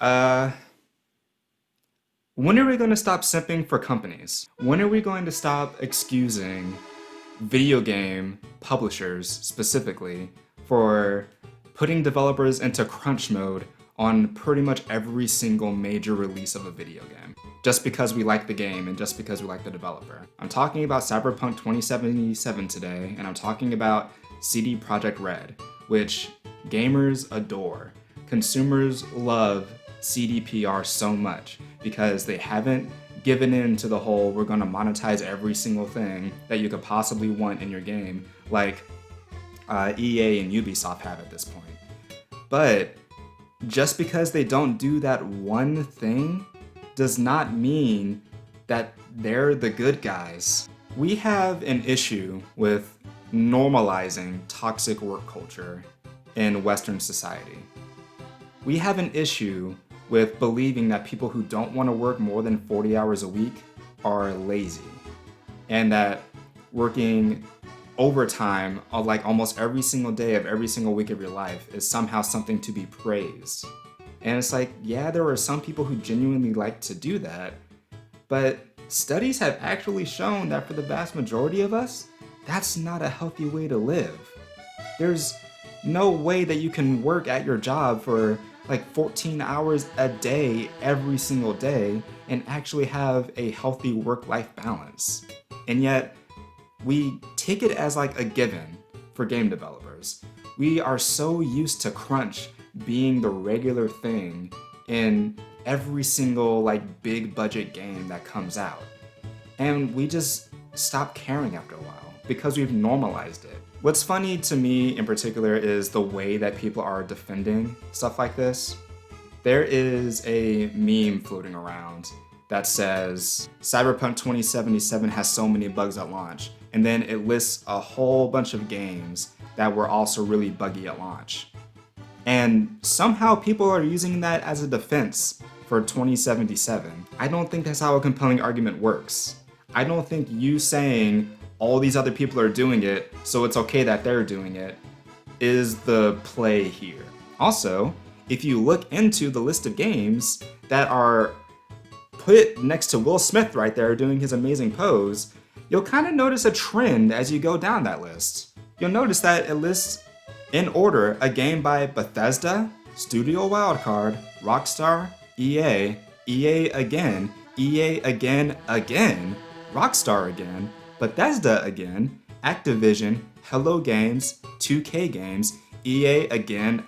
Uh, when are we going to stop simping for companies? When are we going to stop excusing video game publishers specifically for putting developers into crunch mode on pretty much every single major release of a video game? Just because we like the game and just because we like the developer. I'm talking about Cyberpunk 2077 today, and I'm talking about CD Projekt Red, which gamers adore. Consumers love CDPR so much because they haven't given in to the whole we're going to monetize every single thing that you could possibly want in your game like EA and Ubisoft have at this point. But just because they don't do that one thing does not mean that they're the good guys. We have an issue with normalizing toxic work culture in Western society. We have an issue with believing that people who don't want to work more than 40 hours a week are lazy, and that working overtime like almost every single day of every single week of your life is somehow something to be praised. And it's like, yeah, there are some people who genuinely like to do that, but studies have actually shown that for the vast majority of us, that's not a healthy way to live. There's no way that you can work at your job for like 14 hours a day every single day and actually have a healthy work-life balance. And yet, we take it as like a given for game developers. We are so used to crunch being the regular thing in every single like big budget game that comes out. And we just stop caring after a while because we've normalized it. What's funny to me in particular is the way that people are defending stuff like this. There is a meme floating around that says Cyberpunk 2077 has so many bugs at launch, and then it lists a whole bunch of games that were also really buggy at launch. And somehow people are using that as a defense for 2077. I don't think that's how a compelling argument works. I don't think you saying all these other people are doing it, so it's okay that they're doing it, is the play here. Also, if you look into the list of games that are put next to Will Smith right there doing his amazing pose, you'll kind of notice a trend as you go down that list. You'll notice that it lists in order a game by Bethesda, Studio Wildcard, Rockstar, EA, EA again, Rockstar again, Bethesda again, Activision, Hello Games, 2K Games, EA again.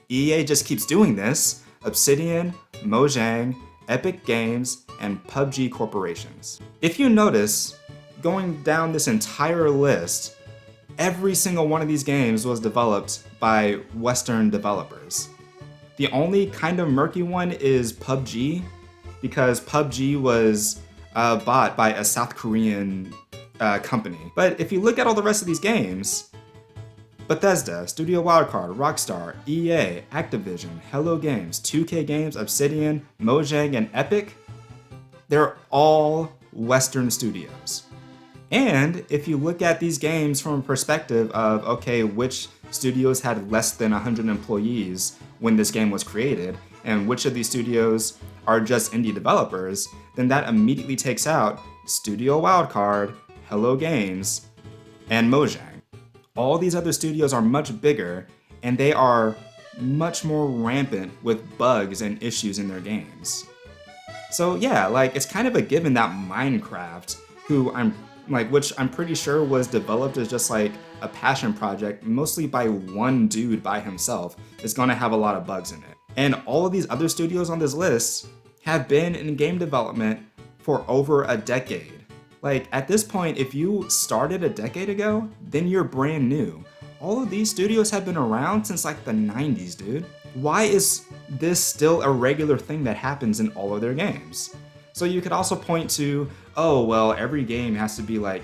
EA just keeps doing this. Obsidian, Mojang, Epic Games, and PUBG corporations. If you notice, going down this entire list, every single one of these games was developed by Western developers. The only kind of murky one is PUBG, because PUBG was bought by a South Korean company. But if you look at all the rest of these games, Bethesda, Studio Wildcard, Rockstar, EA, Activision, Hello Games, 2K Games, Obsidian, Mojang, and Epic, they're all Western studios. And if you look at these games from a perspective of, okay, which studios had less than 100 employees when this game was created, and which of these studios are just indie developers, then that immediately takes out Studio Wildcard, Hello Games, and Mojang. All these other studios are much bigger, and they are much more rampant with bugs and issues in their games. So yeah, like it's kind of a given that Minecraft, which I'm pretty sure was developed as just like a passion project, mostly by one dude by himself, is gonna have a lot of bugs in it. And all of these other studios on this list have been in game development for over a decade. Like at this point, if you started a decade ago, then you're brand new. All of these studios have been around since like the 90s, dude. Why is this still a regular thing that happens in all of their games? So you could also point to, oh, well, every game has to be like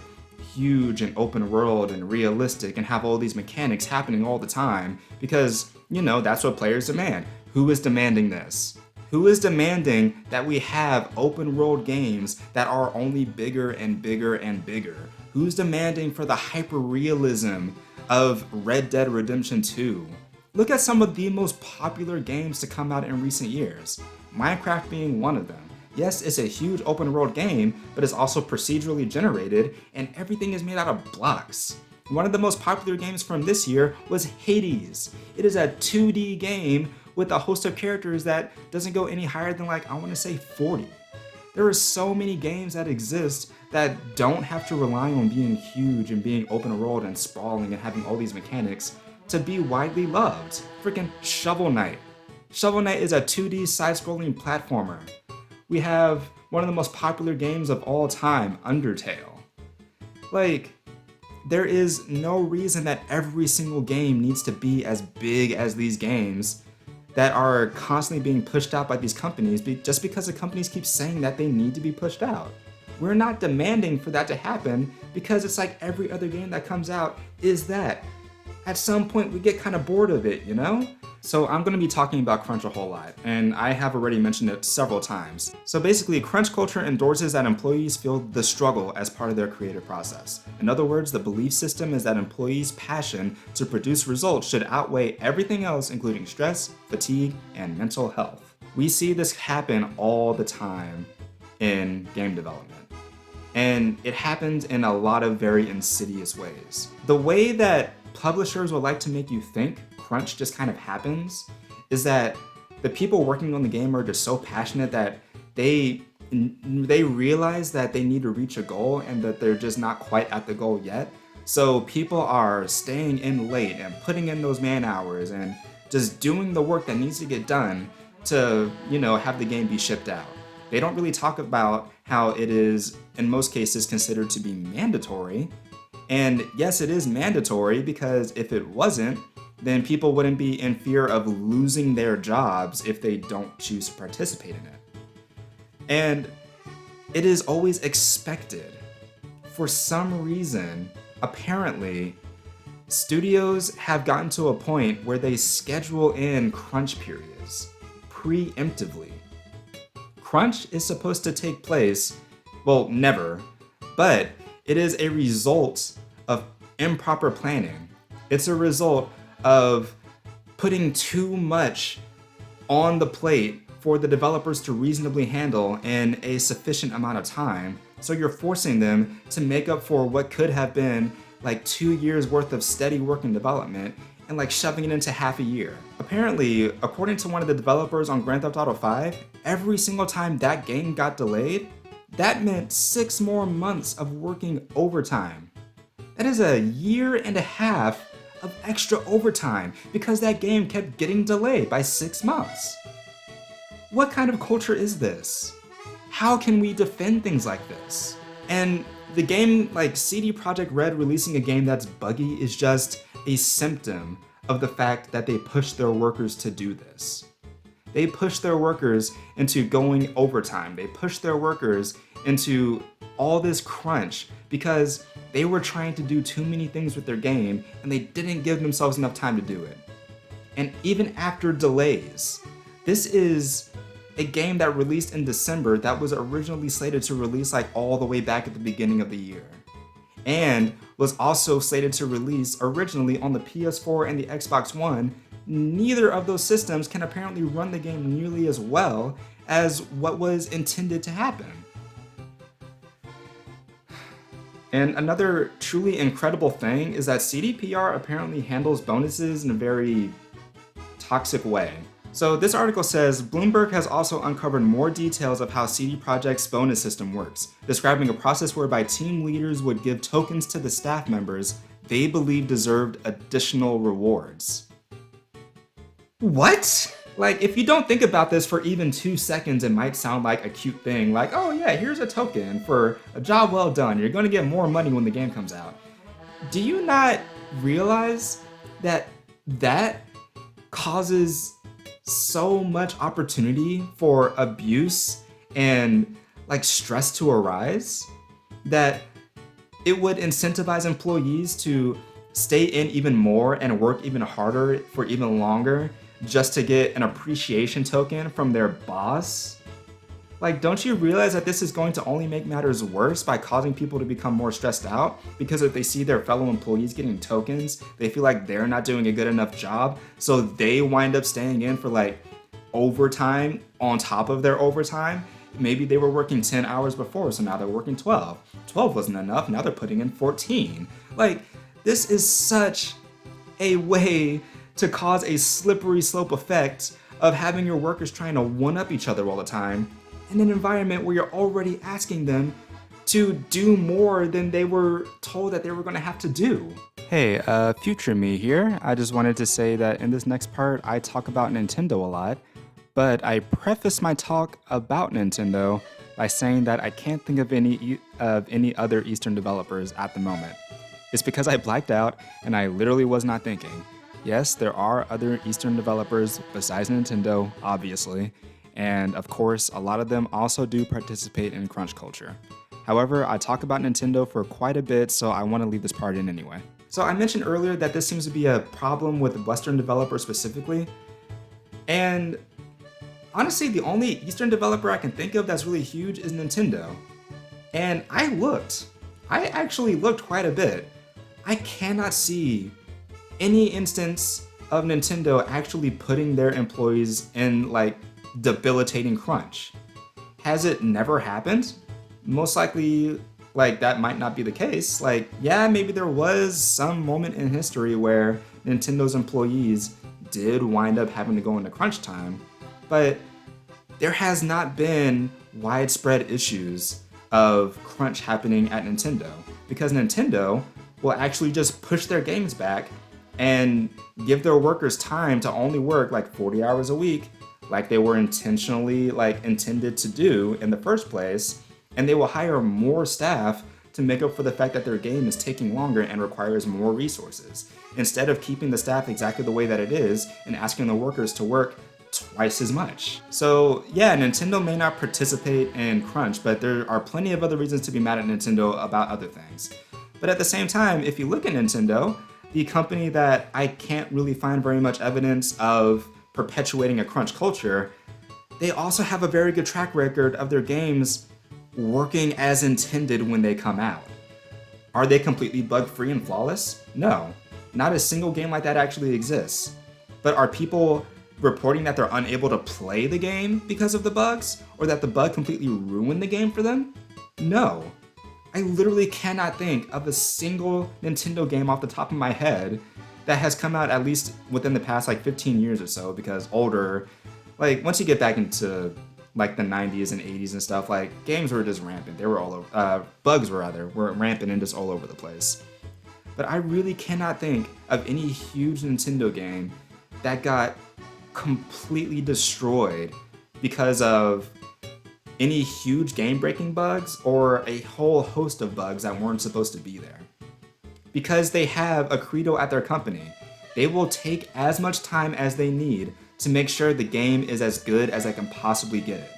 huge and open world and realistic and have all these mechanics happening all the time because, that's what players demand. Who is demanding this? Who is demanding that we have open world games that are only bigger and bigger and bigger? Who's demanding for the hyper realism of Red Dead Redemption 2 Look at some of the most popular games to come out in recent years, Minecraft being one of them. Yes, it's a huge open world game, but it's also procedurally generated, and everything is made out of blocks. One of the most popular games from this year was Hades. It is a 2D game with a host of characters that doesn't go any higher than I want to say 40. There are so many games that exist that don't have to rely on being huge and being open world and sprawling and having all these mechanics to be widely loved. Freaking Shovel Knight. Shovel Knight is a 2D side-scrolling platformer. We have one of the most popular games of all time, Undertale. There is no reason that every single game needs to be as big as these games that are constantly being pushed out by these companies just because the companies keep saying that they need to be pushed out. We're not demanding for that to happen because it's like every other game that comes out is that. At some point we get kind of bored of it, you know? So I'm going to be talking about crunch a whole lot, and I have already mentioned it several times. So basically, crunch culture endorses that employees feel the struggle as part of their creative process. In other words, the belief system is that employees' passion to produce results should outweigh everything else, including stress, fatigue, and mental health. We see this happen all the time in game development. And it happens in a lot of very insidious ways. The way that publishers would like to make you think crunch just kind of happens is that the people working on the game are just so passionate that they realize that they need to reach a goal and that they're just not quite at the goal yet. So people are staying in late and putting in those man hours and just doing the work that needs to get done to, have the game be shipped out. They don't really talk about how it is, in most cases, considered to be mandatory. And yes, it is mandatory because if it wasn't, then people wouldn't be in fear of losing their jobs if they don't choose to participate in it. And it is always expected. For some reason, apparently, studios have gotten to a point where they schedule in crunch periods preemptively. Crunch is supposed to take place, well, never, but it is a result of improper planning. It's a result of putting too much on the plate for the developers to reasonably handle in a sufficient amount of time. So you're forcing them to make up for what could have been 2 years worth of steady work and development and shoving it into half a year. Apparently, according to one of the developers on Grand Theft Auto 5, every single time that game got delayed, that meant 6 more months of working overtime. That is a year and a half of extra overtime because that game kept getting delayed by 6 months. What kind of culture is this? How can we defend things like this? And the game like CD Projekt Red releasing a game that's buggy is just a symptom of the fact that they push their workers to do this. They push their workers into going overtime. They push their workers into all this crunch because they were trying to do too many things with their game and they didn't give themselves enough time to do it. And even after delays, this is a game that released in December that was originally slated to release all the way back at the beginning of the year. And was also slated to release originally on the PS4 and the Xbox One. Neither of those systems can apparently run the game nearly as well as what was intended to happen. And another truly incredible thing is that CDPR apparently handles bonuses in a very toxic way. So this article says, Bloomberg has also uncovered more details of how CD Projekt's bonus system works, describing a process whereby team leaders would give tokens to the staff members they believe deserved additional rewards. What? If you don't think about this for even 2 seconds, it might sound like a cute thing, oh yeah, here's a token for a job well done. You're gonna get more money when the game comes out. Do you not realize that that causes so much opportunity for abuse and stress to arise that it would incentivize employees to stay in even more and work even harder for even longer just to get an appreciation token from their boss? Like, don't you realize that this is going to only make matters worse by causing people to become more stressed out? Because if they see their fellow employees getting tokens, they feel like they're not doing a good enough job, so they wind up staying in for like overtime on top of their overtime. Maybe they were working 10 hours before, so now they're working 12. 12 wasn't enough, now they're putting in 14. Like, this is such a way to cause a slippery slope effect of having your workers trying to one-up each other all the time in an environment where you're already asking them to do more than they were told that they were going to have to do. Hey, future me here. I just wanted to say that in this next part, I talk about Nintendo a lot, but I preface my talk about Nintendo by saying that I can't think of any other Eastern developers at the moment. It's because I blacked out and I literally was not thinking. Yes, there are other Eastern developers besides Nintendo, obviously, and of course, a lot of them also do participate in crunch culture. However, I talk about Nintendo for quite a bit, so I want to leave this part in anyway. So I mentioned earlier that this seems to be a problem with Western developers specifically, and honestly, the only Eastern developer I can think of that's really huge is Nintendo. And I actually looked quite a bit. I cannot see any instance of Nintendo actually putting their employees in like debilitating crunch. Has it never happened? Most likely, like, that might not be the case. Like, yeah, maybe there was some moment in history where Nintendo's employees did wind up having to go into crunch time, but there has not been widespread issues of crunch happening at Nintendo, because Nintendo will actually just push their games back and give their workers time to only work like 40 hours a week, like they were intentionally like intended to do in the first place, and they will hire more staff to make up for the fact that their game is taking longer and requires more resources, instead of keeping the staff exactly the way that it is and asking the workers to work twice as much. So yeah, Nintendo may not participate in crunch, but there are plenty of other reasons to be mad at Nintendo about other things. But at the same time, if you look at Nintendo, the company that I can't really find very much evidence of perpetuating a crunch culture, they also have a very good track record of their games working as intended when they come out. Are they completely bug-free and flawless? No. Not a single game like that actually exists. But are people reporting that they're unable to play the game because of the bugs, or that the bug completely ruined the game for them? No. I literally cannot think of a single Nintendo game off the top of my head that has come out at least within the past like 15 years or so, because older, like once you get back into like the 90s and 80s and stuff, like games were just rampant. They were all over, bugs were rampant and just all over the place. But I really cannot think of any huge Nintendo game that got completely destroyed because of any huge game-breaking bugs or a whole host of bugs that weren't supposed to be there. Because they have a credo at their company. They will take as much time as they need to make sure the game is as good as they can possibly get it.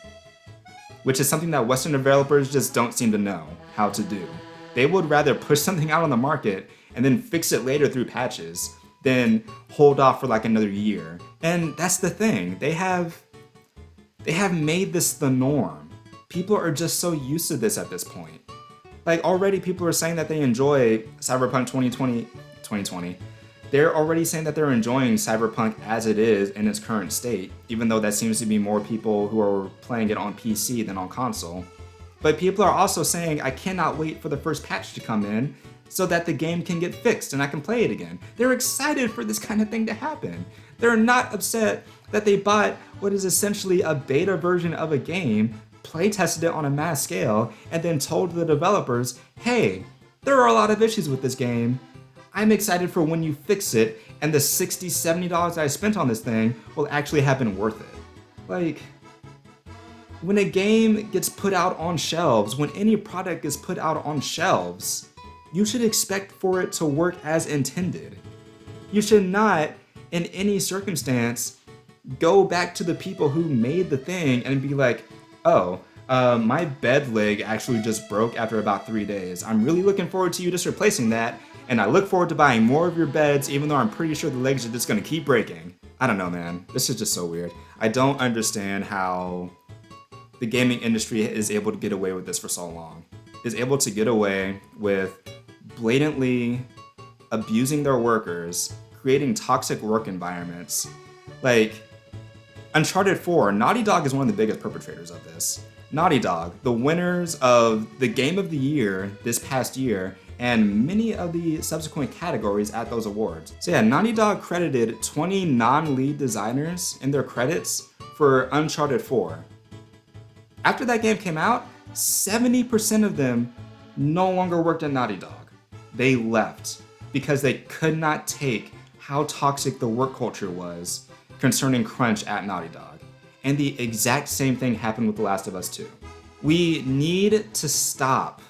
Which is something that Western developers just don't seem to know how to do. They would rather push something out on the market and then fix it later through patches than hold off for like another year. And that's the thing. They have made this the norm. People are just so used to this at this point. Like already people are saying that they enjoy Cyberpunk 2020. They're already saying that they're enjoying Cyberpunk as it is in its current state, even though that seems to be more people who are playing it on PC than on console. But people are also saying, I cannot wait for the first patch to come in so that the game can get fixed and I can play it again. They're excited for this kind of thing to happen. They're not upset that they bought what is essentially a beta version of a game, play tested it on a mass scale, and then told the developers, hey, there are a lot of issues with this game. I'm excited for when you fix it and the $60, $70 I spent on this thing will actually have been worth it. Like, when a game gets put out on shelves, when any product gets put out on shelves, you should expect for it to work as intended. You should not, in any circumstance, go back to the people who made the thing and be like, oh, my bed leg actually just broke after about 3 days. I'm really looking forward to you just replacing that, and I look forward to buying more of your beds, even though I'm pretty sure the legs are just gonna keep breaking. I don't know, man. This is just so weird. I don't understand how the gaming industry is able to get away with this for so long. Is able to get away with blatantly abusing their workers, creating toxic work environments. Like, Uncharted 4, Naughty Dog is one of the biggest perpetrators of this. Naughty Dog, the winners of the Game of the Year this past year, and many of the subsequent categories at those awards. So yeah, Naughty Dog credited 20 non-lead designers in their credits for Uncharted 4. After that game came out, 70% of them no longer worked at Naughty Dog. They left because they could not take how toxic the work culture was concerning crunch at Naughty Dog. And the exact same thing happened with The Last of Us 2. We need to stop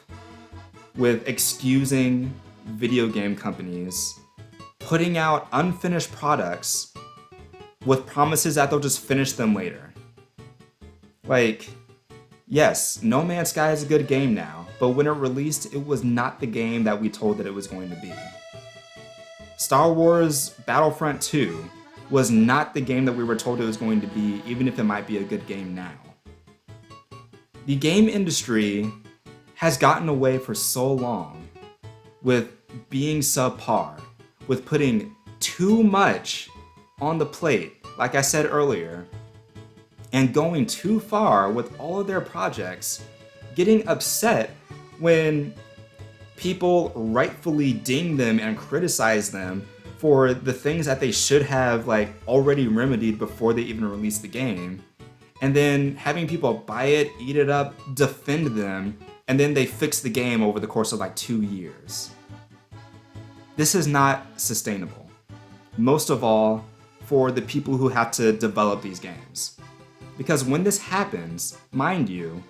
with excusing video game companies putting out unfinished products with promises that they'll just finish them later. Like, yes, No Man's Sky is a good game now, but when it released, it was not the game that we told that it was going to be. Star Wars Battlefront 2 was not the game that we were told it was going to be, even if it might be a good game now. The game industry has gotten away for so long with being subpar, with putting too much on the plate, like I said earlier, and going too far with all of their projects, getting upset when people rightfully ding them and criticize them for the things that they should have already remedied before they even released the game, and then having people buy it, eat it up, defend them, and then they fix the game over the course of 2 years. This is not sustainable. Most of all, for the people who have to develop these games. Because when this happens, mind you,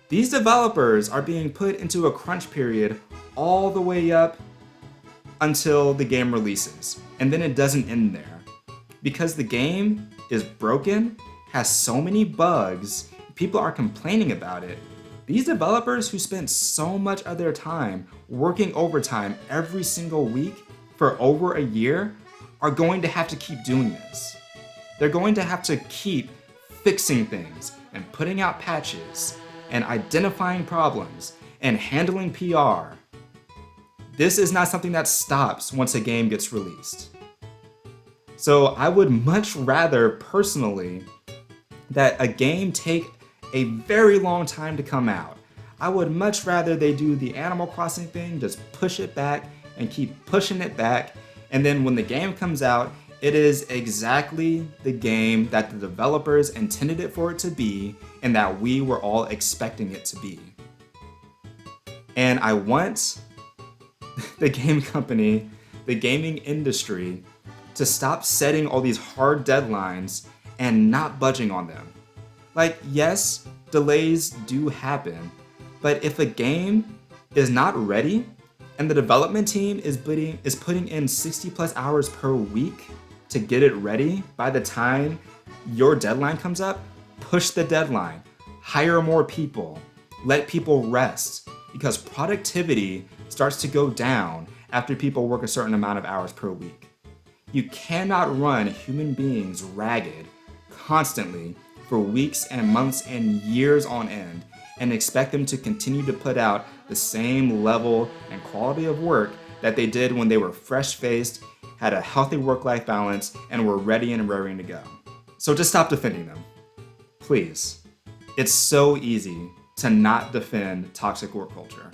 these developers are being put into a crunch period all the way up until the game releases. And then it doesn't end there. Because the game is broken, has so many bugs, people are complaining about it. These developers who spent so much of their time working overtime every single week for over a year are going to have to keep doing this. They're going to have to keep fixing things and putting out patches and identifying problems and handling PR. This is not something that stops once a game gets released. So I would much rather personally that a game take a very long time to come out. I would much rather they do the Animal Crossing thing, just push it back and keep pushing it back, and then when the game comes out, it is exactly the game that the developers intended it for it to be and that we were all expecting it to be. And I want the game company, the gaming industry, to stop setting all these hard deadlines and not budging on them. Yes, delays do happen, but if a game is not ready and the development team is putting in 60+ hours per week to get it ready by the time your deadline comes up, push the deadline, hire more people, let people rest, because productivity starts to go down after people work a certain amount of hours per week. You cannot run human beings ragged constantly for weeks and months and years on end and expect them to continue to put out the same level and quality of work that they did when they were fresh-faced, had a healthy work-life balance, and were ready and raring to go. So just stop defending them. Please. It's so easy to not defend toxic work culture.